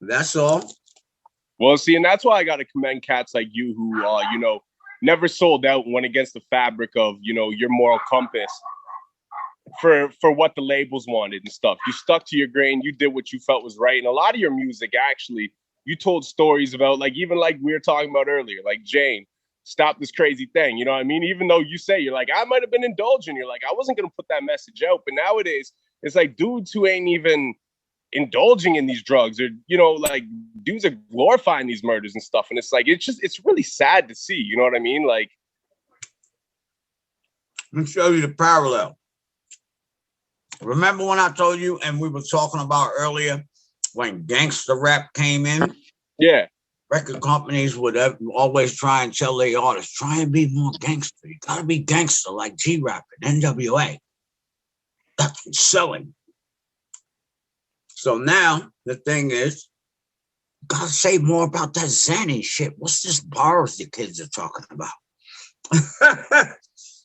That's all. Well, see, and that's why I got to commend cats like you who, never sold out and went against the fabric of, your moral compass for what the labels wanted and stuff. You stuck to your grain. You did what you felt was right. And a lot of your music, actually, you told stories about, even like we were talking about earlier, like Jane, stop this crazy thing. You know what I mean? Even though you say, you're like, I might have been indulgent. You're like, I wasn't going to put that message out. But nowadays, it's like dudes who ain't even indulging in these drugs, or dudes are glorifying these murders and stuff, and it's like it's really sad to see. You know what I mean? Like, let me show you the parallel. Remember when I told you, and we were talking about earlier, when gangster rap came in? Yeah. Record companies would always try and tell their artists, try and be more gangster. You gotta be gangster like G-Rap and NWA. That's what's selling. So now the thing is, you gotta say more about that Xanax shit. What's this bars the kids are talking about?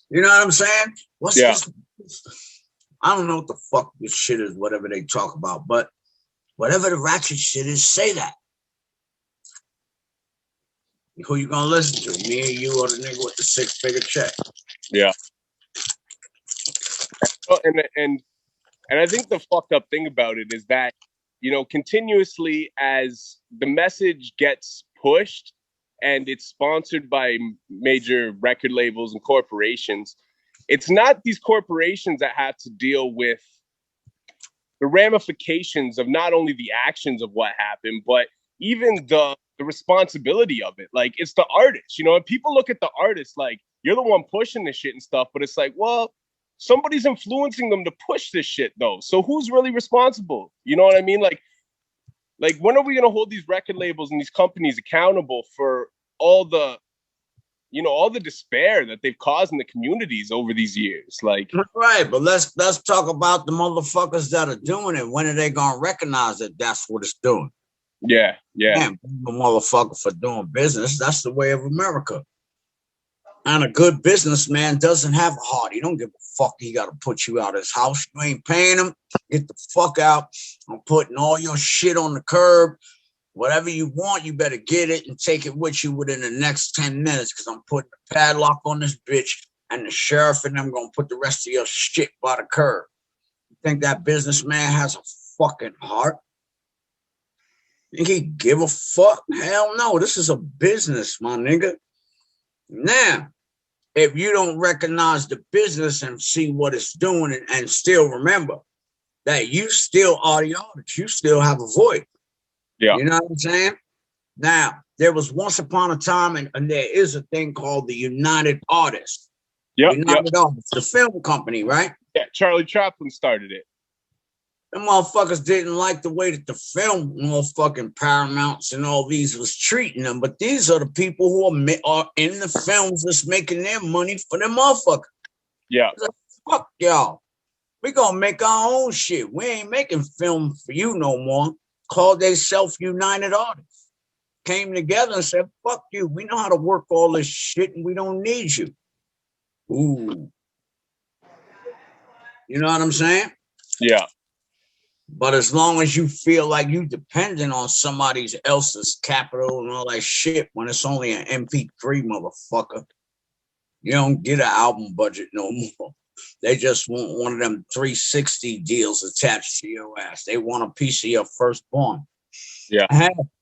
You know what I'm saying? What's this? I don't know what the fuck this shit is, whatever they talk about, but whatever the ratchet shit is, say that. Who you gonna listen to? Me or you, or the nigga with the 6-figure check? Yeah. And I think the fucked up thing about it is that, continuously as the message gets pushed and it's sponsored by major record labels and corporations, it's not these corporations that have to deal with the ramifications of not only the actions of what happened, but even the responsibility of it. Like, it's the artist, and people look at the artist like, you're the one pushing this shit and stuff, but it's like, well, somebody's influencing them to push this shit though. So who's really responsible? You know what I mean? Like when are we going to hold these record labels and these companies accountable for all the despair that they've caused in the communities over these years? Like, right. But let's talk about the motherfuckers that are doing it. When are they going to recognize that that's what it's doing? Yeah. Man, a motherfucker for doing business. That's the way of America. And a good businessman doesn't have a heart. He don't give a fuck. He got to put you out of his house. You ain't paying him. Get the fuck out. I'm putting all your shit on the curb. Whatever you want, you better get it and take it with you within the next 10 minutes, because I'm putting a padlock on this bitch, and the sheriff and them going to put the rest of your shit by the curb. You think that businessman has a fucking heart? Think he give a fuck? Hell no. This is a business, my nigga. Now, if you don't recognize the business and see what it's doing, and still remember that you still are the artist, you still have a voice. Yeah. You know what I'm saying? Now, there was once upon a time, and there is a thing called the United Artists. United Artists, the film company, right? Yeah, Charlie Chaplin started it. The motherfuckers didn't like the way that the film motherfucking Paramounts and all these was treating them. But these are the people who are in the films that's making their money for them motherfuckers. Yeah. Like, fuck y'all. We gonna make our own shit. We ain't making film for you no more. Called themselves United Artists. Came together and said, fuck you. We know how to work all this shit and we don't need you. Ooh. You know what I'm saying? Yeah. But as long as you feel like you dependent on somebody else's capital and all that shit, when it's only an MP3, motherfucker, you don't get an album budget no more. They just want one of them 360 deals attached to your ass. They want a piece of your firstborn. Yeah.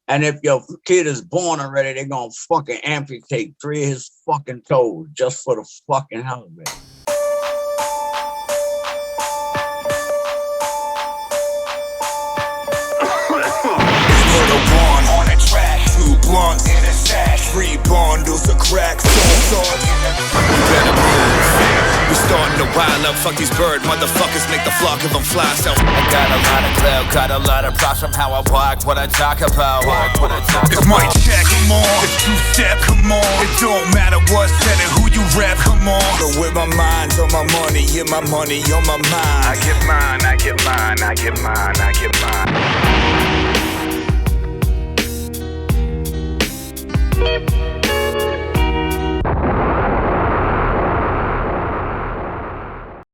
And if your kid is born already, they're going to fucking amputate 3 of his fucking toes just for the fucking hell of it. On a track, 2 blunts in a sack, 3 bundles of crack. We better move. We starting to wild up. Fuck these bird motherfuckers, make the flock of them fly. So I got a lot of clout, got a lot of props from how I walk, what I talk about. It's my check, come on. It's 2-step, come on. It don't matter what said it, who you rap, come on. But with my mind on my money, yeah, my money on my mind. I get mine, I get mine, I get mine, I get mine.